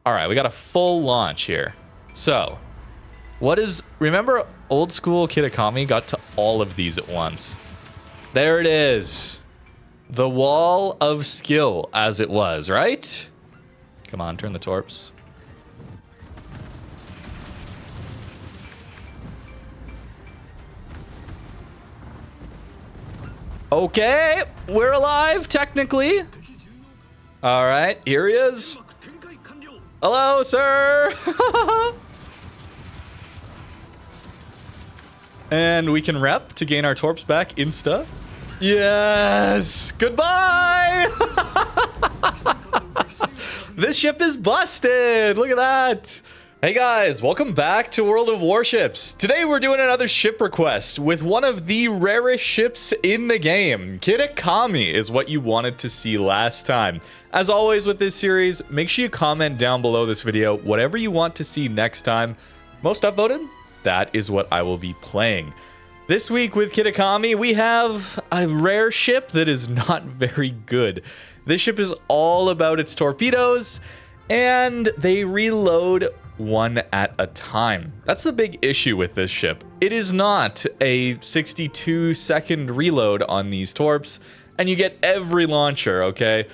All right, we got a full launch here. So, remember old school Kitakami got to all of these at once. There it is. The wall of skill, as it was, right? Come on, turn the torps. Okay, we're alive, technically. All right, here he is. Hello, sir. And we can rep to gain our torps back insta. Yes. Goodbye. This ship is busted. Look at that. Hey guys, welcome back to World of Warships. Today we're doing another ship request with one of the rarest ships in the game. Kitakami is what you wanted to see last time. As always with this series, make sure you comment down below this video whatever you want to see next time. Most upvoted, that is what I will be playing. This week with Kitakami, we have a rare ship that is not very good. This ship is all about its torpedoes, and they reload one at a time. That's the big issue with this ship. It is not a 62-second reload on these torps, and you get every launcher, okay?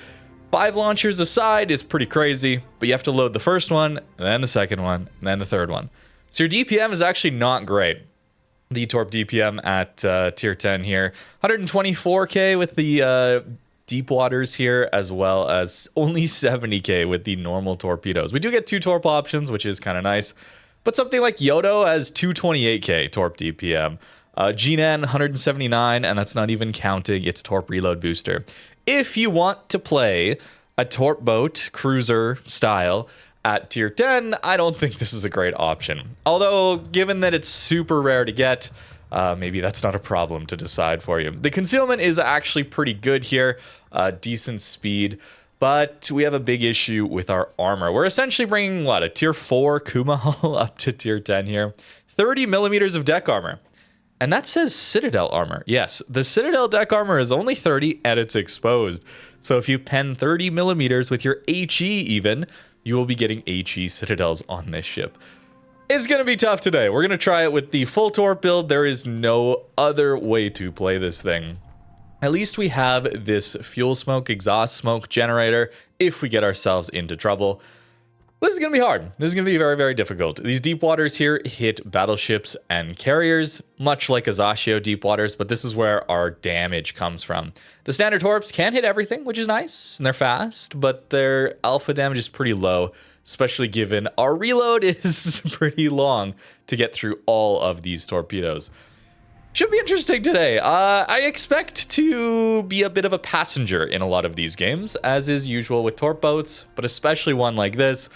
5 launchers aside is pretty crazy, but you have to load the first one, and then the second one, and then the third one. So your DPM is actually not great. The Torp DPM at tier 10 here. 124k with the deep waters here, as well as only 70k with the normal torpedoes. We do get 2 torp options, which is kind of nice. But something like Yodo has 228k torp DPM. Jinan 179, and that's not even counting its torp reload booster. If you want to play a torp boat cruiser style at tier 10, I don't think this is a great option. Although, given that it's super rare to get, maybe that's not a problem to decide for you. The concealment is actually pretty good here, decent speed, but we have a big issue with our armor. We're essentially bringing, what, a tier 4 Kuma hull up to tier 10 here. 30 millimeters of deck armor. And that says Citadel armor. Yes, the Citadel deck armor is only 30 and it's exposed. So if you pen 30 millimeters with your HE even, you will be getting HE Citadels on this ship. It's going to be tough today. We're going to try it with the full torp build. There is no other way to play this thing. At least we have this fuel smoke, exhaust smoke generator if we get ourselves into trouble. This is going to be hard. This is going to be very, very difficult. These deep waters here hit battleships and carriers, much like Azashio deep waters, but this is where our damage comes from. The standard torps can hit everything, which is nice, and they're fast, but their alpha damage is pretty low, especially given our reload is pretty long to get through all of these torpedoes. Should be interesting today. I expect to be a bit of a passenger in a lot of these games, as is usual with torp boats, but especially one like this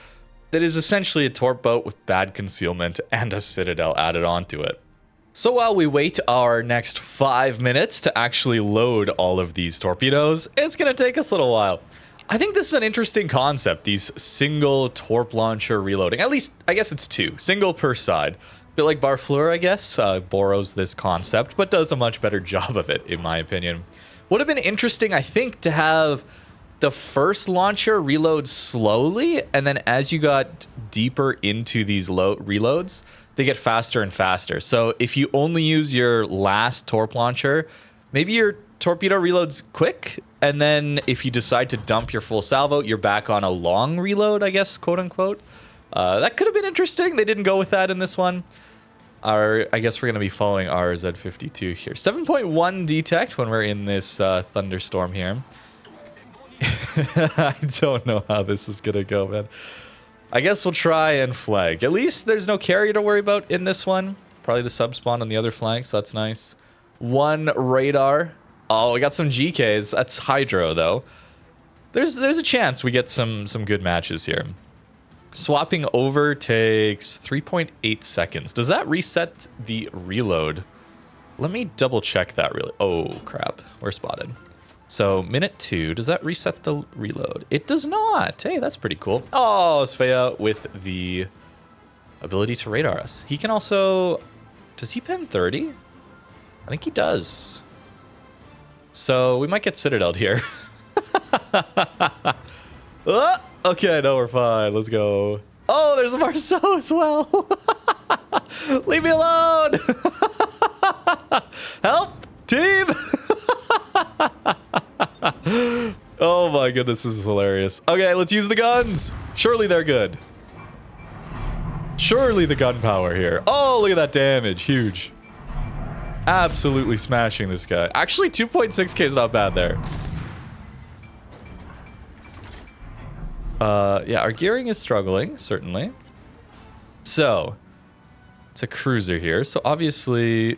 that is essentially a torp boat with bad concealment and a citadel added onto it. So while we wait our next 5 minutes to actually load all of these torpedoes, it's going to take us a little while. I think this is an interesting concept, these single torp launcher reloading. At least, I guess it's 2, single per side. A bit like Barfleur, I guess, borrows this concept, but does a much better job of it, in my opinion. Would have been interesting, I think, to have the first launcher reload slowly, and then as you got deeper into these reloads, they get faster and faster. So if you only use your last torp launcher, maybe your torpedo reloads quick, and then if you decide to dump your full salvo, you're back on a long reload, I guess, quote unquote. That could have been interesting. They didn't go with that in this one. I guess we're going to be following our Z52 here. 7.1 detect when we're in this thunderstorm here. I don't know how this is going to go, man. I guess we'll try and flag. At least there's no carrier to worry about in this one. Probably the sub spawn on the other flank, so that's nice. 1 radar. Oh, we got some GKs. That's Hydro, though. There's a chance we get some good matches here. Swapping over takes 3.8 seconds. Does that reset the reload? Let me double check that really. Oh, crap. We're spotted. So, minute 2. Does that reset the reload? It does not. Hey, that's pretty cool. Oh, Svea with the ability to radar us. He can also... Does he pen 30? I think he does. So, we might get Citadel'd here. Okay, no, we're fine. Let's go. Oh, there's a Marceau as well. Leave me alone. Help, team. Oh my goodness, this is hilarious. Okay, let's use the guns. Surely they're good. Surely the gunpowder here. Oh, look at that damage. Huge. Absolutely smashing this guy. Actually, 2.6k is not bad there. Yeah, our gearing is struggling, certainly. So, it's a cruiser here. So, obviously,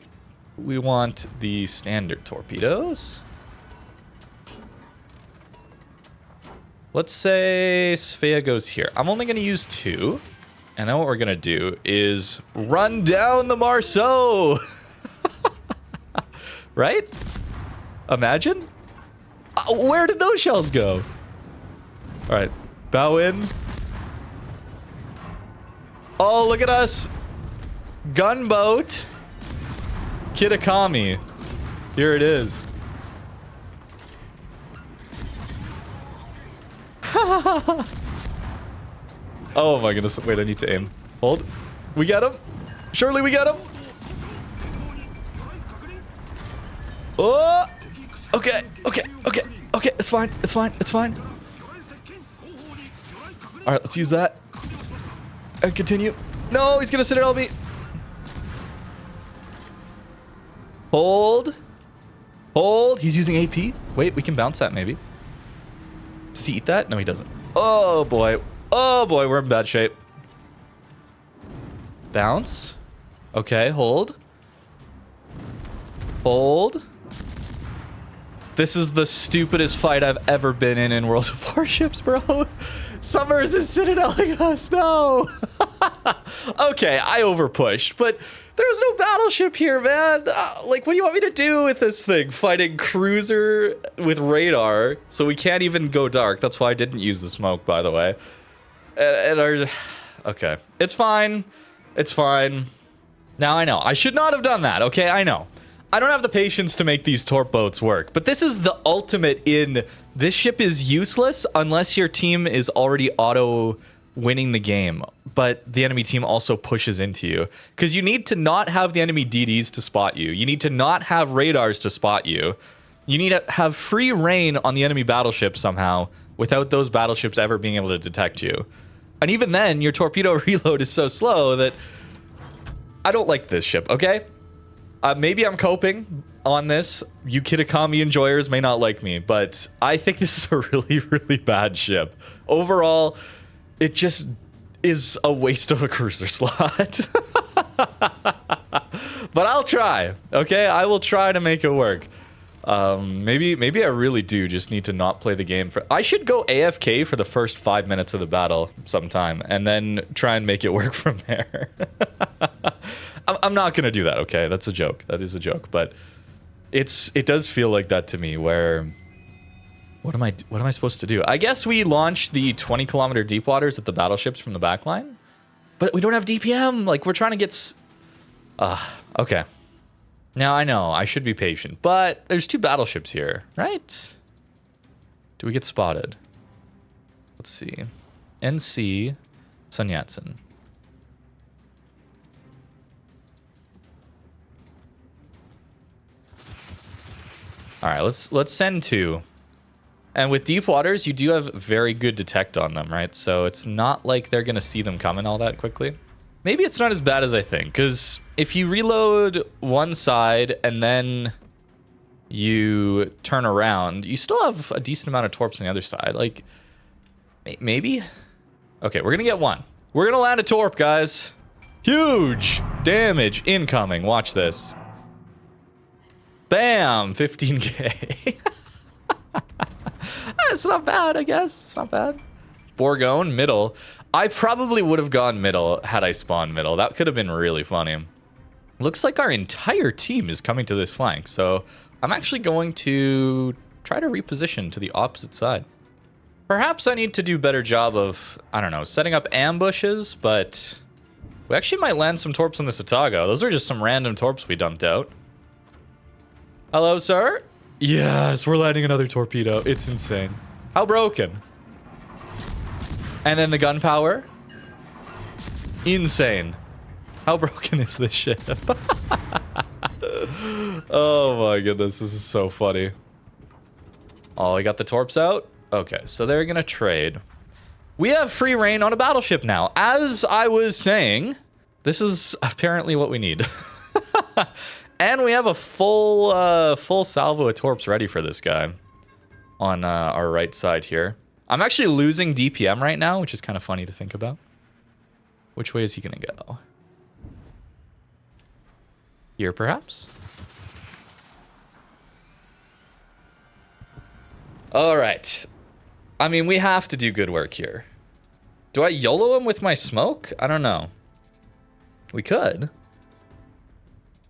we want the standard torpedoes. Let's say Svea goes here. I'm only going to use 2. And then what we're going to do is run down the Marceau. Right? Imagine. Where did those shells go? All right. Bow in. Oh, look at us. Gunboat. Kitakami. Here it is. Oh my goodness. Wait, I need to aim. Hold. We got him. Surely we got him. Oh. Okay. Okay. Okay. Okay. It's fine. It's fine. It's fine. All right. Let's use that. And continue. No, he's going to sit at LB. Hold. Hold. He's using AP. Wait, we can bounce that maybe. Does he eat that? No, he doesn't. Oh boy. Oh boy, we're in bad shape. Bounce. Okay, hold. Hold. This is the stupidest fight I've ever been in World of Warships, bro. Summers is citadeling us, no. Okay, I overpushed, but there's no battleship here, man. Like, what do you want me to do with this thing? Fighting cruiser with radar, so we can't even go dark. That's why I didn't use the smoke, by the way. Okay, it's fine. It's fine. Now I know. I should not have done that, okay? I know. I don't have the patience to make these torp boats work, but this is the ultimate in this ship is useless unless your team is already auto winning the game, but the enemy team also pushes into you. Because you need to not have the enemy DDs to spot you. You need to not have radars to spot you. You need to have free reign on the enemy battleship somehow without those battleships ever being able to detect you. And even then, your torpedo reload is so slow that I don't like this ship, okay? Maybe I'm coping on this. You Kitakami enjoyers may not like me, but I think this is a really, really bad ship. Overall, it just is a waste of a cruiser slot. But I'll try, okay? I will try to make it work. Maybe I really do just need to not play the game for... I should go AFK for the first 5 minutes of the battle sometime, and then try and make it work from there. I'm not gonna do that, okay? That's a joke. That is a joke, but it does feel like that to me, where... What am I supposed to do? I guess we launch the 20-kilometer deep waters at the battleships from the backline, but we don't have DPM. Like, we're trying to get... okay. Now, I know, I should be patient, but there's 2 battleships here, right? Do we get spotted? Let's see. NC, Sun Yat-sen. All right, let's send 2. And with deep waters, you do have very good detect on them, right? So it's not like they're going to see them coming all that quickly. Maybe it's not as bad as I think, because if you reload one side and then you turn around, you still have a decent amount of torps on the other side. Like, maybe? Okay, we're going to get 1. We're going to land a torp, guys. Huge damage incoming. Watch this. Bam! 15k. It's not bad, I guess. It's not bad. Bourgogne, middle. I probably would have gone middle had I spawned middle. That could have been really funny. Looks like our entire team is coming to this flank, so I'm actually going to try to reposition to the opposite side. Perhaps I need to do a better job of, I don't know, setting up ambushes, but we actually might land some torps on this Otago. Those are just some random torps we dumped out. Hello, sir? Yes, we're landing another torpedo. It's insane. How broken? And then the gunpowder. Insane. How broken is this ship? Oh my goodness, this is so funny. Oh, I got the torps out? Okay, so they're gonna trade. We have free reign on a battleship now. As I was saying, this is apparently what we need. And we have a full salvo of torps ready for this guy on our right side here. I'm actually losing DPM right now, which is kind of funny to think about. Which way is he gonna go? Here, perhaps? All right. I mean, we have to do good work here. Do I YOLO him with my smoke? I don't know. We could.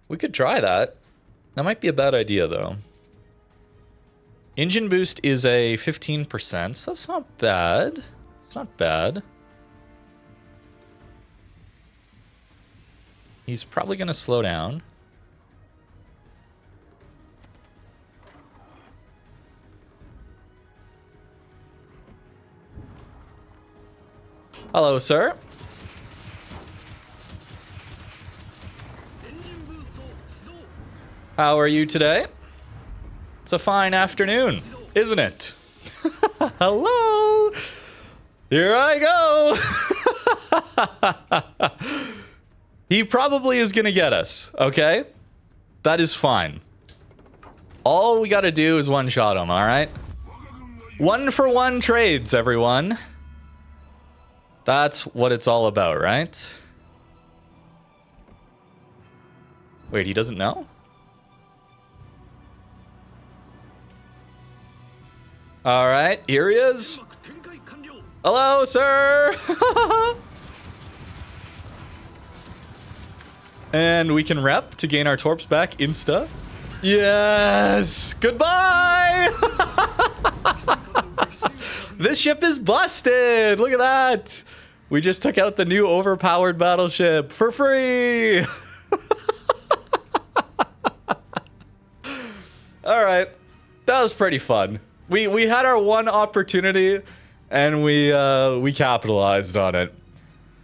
We could try that. That might be a bad idea, though. Engine boost is a 15%, so that's not bad. It's not bad. He's probably going to slow down. Hello, sir. How are you today? It's a fine afternoon, isn't it? Hello. Here I go. He probably is going to get us, okay? That is fine. All we got to do is one-shot him, all right? 1-for-1 trades, everyone. That's what it's all about, right? Wait, he doesn't know? All right, here he is. Hello, sir. And we can rep to gain our torps back insta. Yes. Goodbye. This ship is busted. Look at that. We just took out the new overpowered battleship for free. All right. That was pretty fun. We had our one opportunity and we capitalized on it.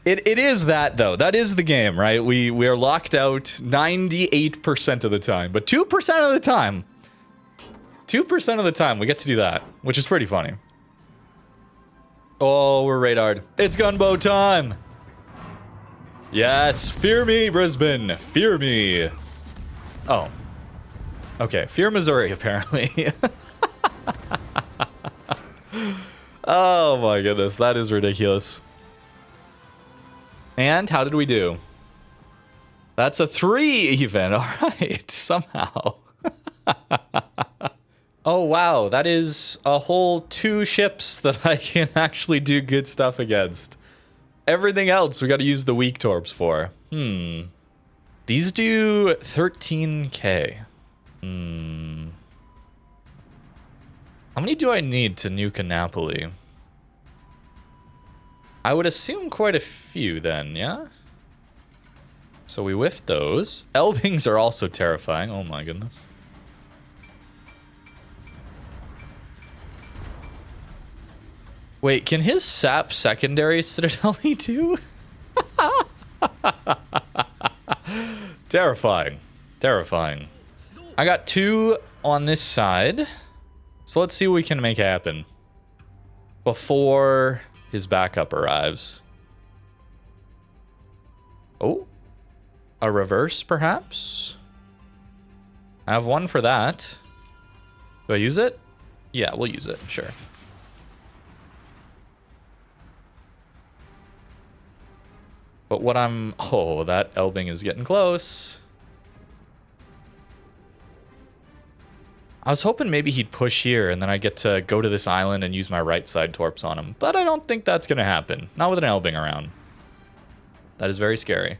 It is that, though. That is the game, right? We are locked out 98% of the time. But 2% of the time, 2% of the time, we get to do that, which is pretty funny. Oh, we're radared. It's gunboat time. Yes, fear me, Brisbane. Fear me. Oh. Okay, fear Missouri, apparently. Oh my goodness, that is ridiculous. And how did we do? That's a 3 even. All right, somehow. Oh, wow. That is a whole 2 ships that I can actually do good stuff against. Everything else we got to use the weak torps for. These do 13k. How many do I need to nuke a Napoli? I would assume quite a few then, yeah? So we whiffed those. Elbings are also terrifying. Oh my goodness. Wait, can his sap secondary citadel me too? Terrifying. Terrifying. I got 2 on this side. So let's see what we can make happen before his backup arrives. Oh, a reverse perhaps? I have 1 for that. Do I use it? Yeah, we'll use it, sure. But what I'm... Oh, that Elbing is getting close. I was hoping maybe he'd push here and then I get to go to this island and use my right side torps on him. But I don't think that's going to happen. Not with an Elbing around. That is very scary.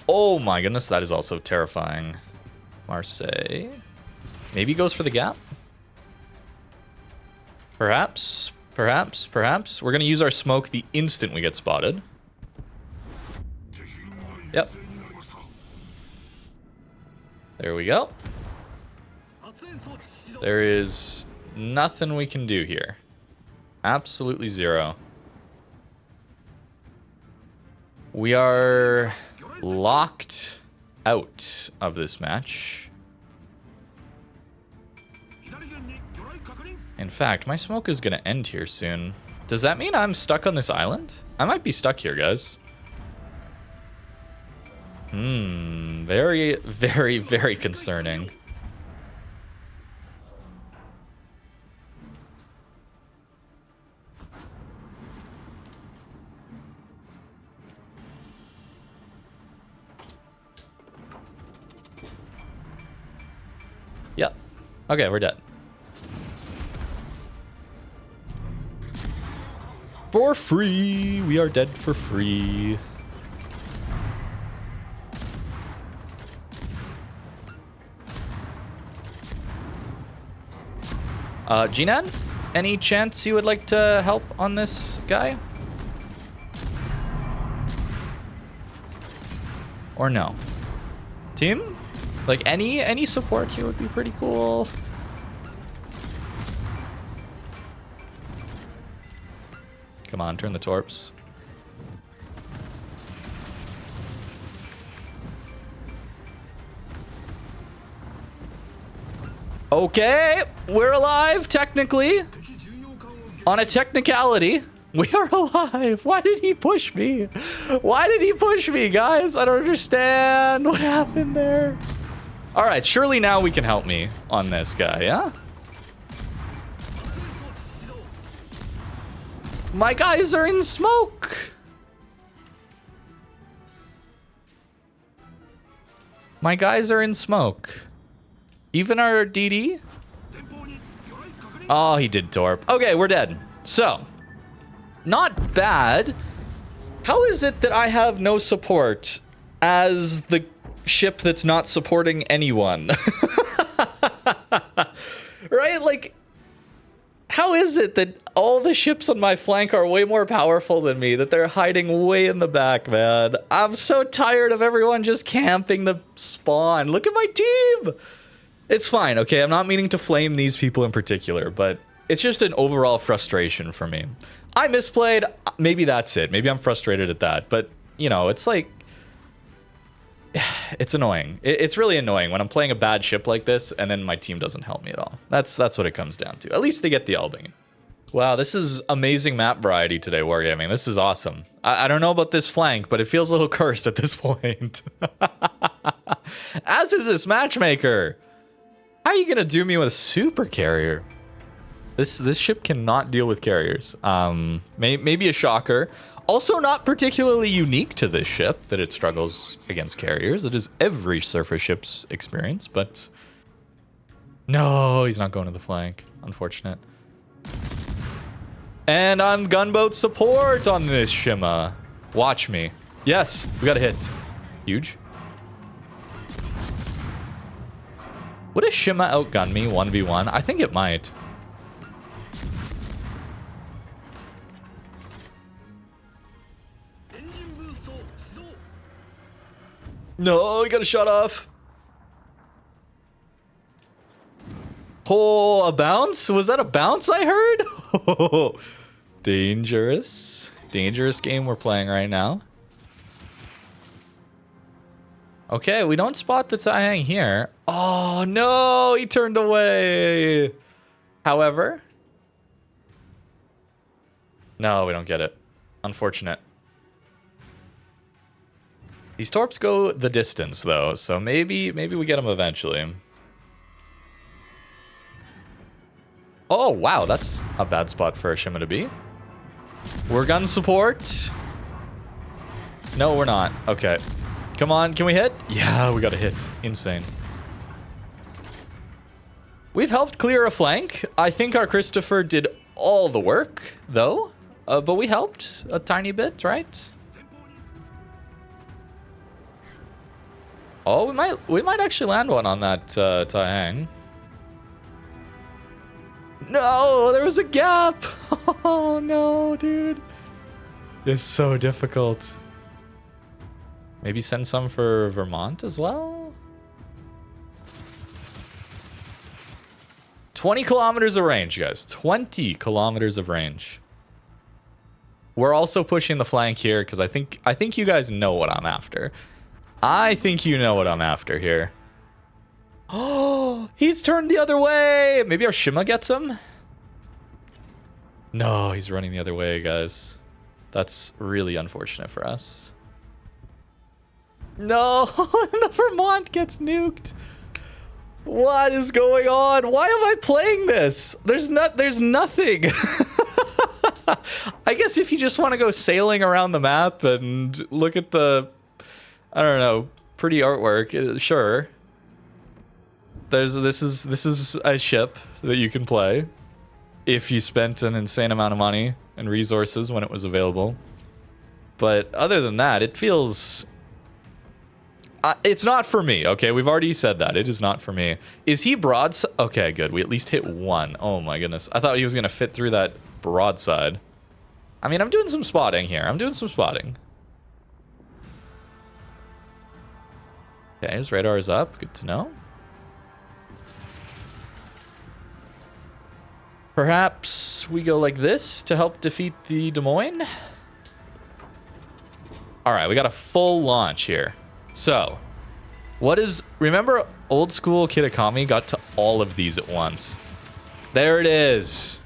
Oh my goodness, that is also terrifying. Marseille. Maybe he goes for the gap? Perhaps. Perhaps. Perhaps. We're going to use our smoke the instant we get spotted. Yep. There we go. There is nothing we can do here. Absolutely zero. We are locked out of this match. In fact, my smoke is going to end here soon. Does that mean I'm stuck on this island? I might be stuck here, guys. Very, very, very concerning. Yep. Okay, we're dead. For free. We are dead for free. Jinan, any chance you would like to help on this guy? Or no? Team? Like any support here would be pretty cool. Come on, turn the torps. Okay, we're alive, technically. On a technicality, we are alive. Why did he push me? Why did he push me, guys? I don't understand what happened there. All right, surely now we can help me on this guy, yeah? My guys are in smoke. My guys are in smoke. Even our DD? Oh, he did torp. Okay, we're dead. So, not bad. How is it that I have no support as the ship that's not supporting anyone? Right? Like, how is it that all the ships on my flank are way more powerful than me, that they're hiding way in the back, man? I'm so tired of everyone just camping the spawn. Look at my team. It's fine, okay? I'm not meaning to flame these people in particular, but it's just an overall frustration for me. I misplayed. Maybe that's it. Maybe I'm frustrated at that. But, you know, it's like... It's annoying. It's really annoying when I'm playing a bad ship like this and then my team doesn't help me at all. That's what it comes down to. At least they get the Elbing. Wow, this is amazing map variety today, Wargaming. This is awesome. I don't know about this flank, but it feels a little cursed at this point. As is this matchmaker. How are you going to do me with a super carrier? This ship cannot deal with carriers. Maybe a shocker. Also not particularly unique to this ship that it struggles against carriers. It is every surface ship's experience, but... No, he's not going to the flank. Unfortunate. And I'm gunboat support on this Shima. Watch me. Yes, we got a hit. Huge. Would a Shima outgun me 1v1? I think it might. No, he got a shot off. Oh, a bounce? Was that a bounce I heard? Oh, dangerous. Dangerous game we're playing right now. Okay, we don't spot the Taihang here. Oh, no, he turned away. However. No, we don't get it. Unfortunate. These torps go the distance, though, so maybe we get them eventually. Oh, wow, that's a bad spot for a Shima to be. We're gun support. No, we're not. Okay. Come on, can we hit? Yeah, we got a hit. Insane. We've helped clear a flank. I think our Christopher did all the work, though. But we helped a tiny bit, right? Oh, we might actually land one on that Taihang. No, there was a gap. Oh no, dude. It's so difficult. Maybe send some for Vermont as well. 20 kilometers of range, guys. 20 kilometers of range. We're also pushing the flank here because I think you guys know what I'm after. I think you know what I'm after here. Oh, he's turned the other way. Maybe our Shima gets him? No, he's running the other way, guys. That's really unfortunate for us. No, the Vermont gets nuked. What is going on? Why am I playing this? There's nothing. I guess if you just want to go sailing around the map and look at the, I don't know, pretty artwork, sure. This is a ship that you can play if you spent an insane amount of money and resources when it was available. But other than that, it feels... it's not for me, okay? We've already said that. It is not for me. Is he broadside? Okay, good. We at least hit one. Oh my goodness. I thought he was going to fit through that broadside. I mean, I'm doing some spotting here. I'm doing some spotting. Okay, his radar is up. Good to know. Perhaps we go like this to help defeat the Des Moines. All right, we got a full launch here. So, what is... Remember old school Kitakami got to all of these at once. There it is.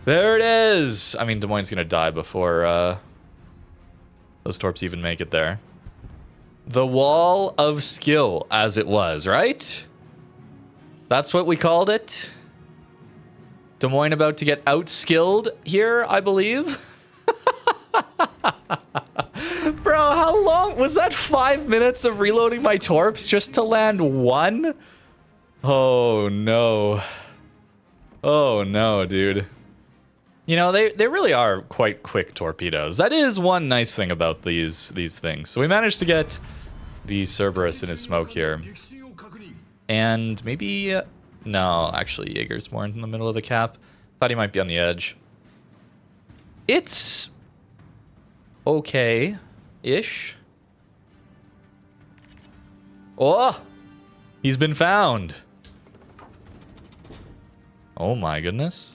There it is. I mean, Des Moines is going to die before those Torps even make it there. The wall of skill, as it was, right? That's what we called it. Des Moines about to get outskilled here, I believe. Bro, how long? Was that 5 minutes of reloading my Torps just to land one? Oh, no. Oh, no, dude. You know, they really are quite quick torpedoes. That is one nice thing about these things. So we managed to get the Cerberus in his smoke here. And maybe... no, actually, Jaeger's more in the middle of the cap. Thought he might be on the edge. It's... okay-ish. Oh! He's been found. Oh my goodness.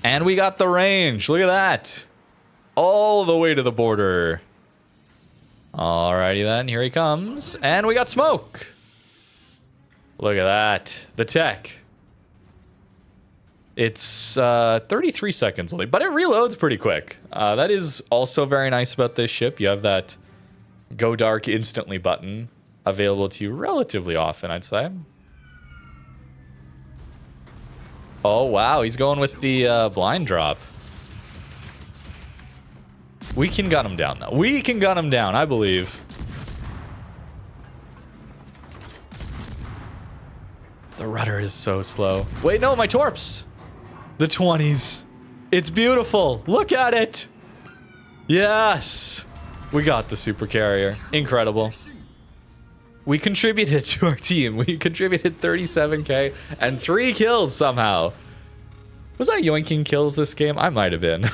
And we got the range. Look at that. All the way to the border. Alrighty then, here he comes. And we got smoke. Look at that. The tech. It's 33 seconds only, but it reloads pretty quick. That is also very nice about this ship. You have that go dark instantly button available to you relatively often, I'd say. Oh, wow. He's going with the blind drop. We can gun him down, though. We can gun him down, I believe. The rudder is so slow. Wait, no, my Torps. The 20s. It's beautiful. Look at it. Yes. We got the super carrier. Incredible. We contributed to our team. We contributed 37k and 3 kills somehow. Was I yoinking kills this game? I might have been.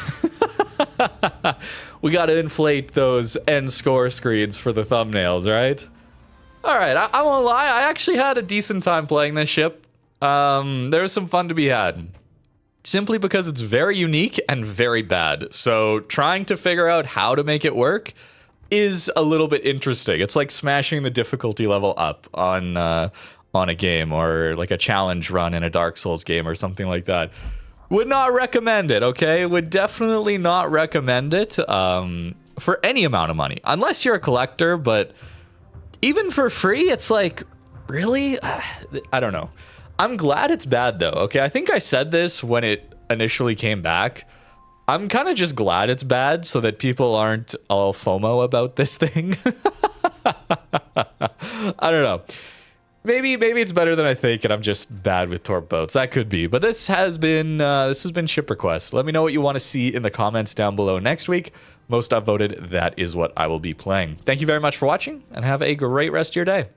We got to inflate those end score screens for the thumbnails, right? All right, I won't lie. I actually had a decent time playing this ship. There was some fun to be had. Simply because it's very unique and very bad. So trying to figure out how to make it work is a little bit interesting. It's like smashing the difficulty level up on a game, or like a challenge run in a Dark Souls game or something like that. Would not recommend it, okay? Would definitely not recommend it for any amount of money. Unless you're a collector, but even for free, it's like, really? I don't know. I'm glad it's bad, though, okay? I think I said this when it initially came back. I'm kind of just glad it's bad so that people aren't all FOMO about this thing. I don't know. Maybe it's better than I think, and I'm just bad with Torp boats. That could be. But this has been Ship Request. Let me know what you want to see in the comments down below next week. Most upvoted, that is what I will be playing. Thank you very much for watching, and have a great rest of your day.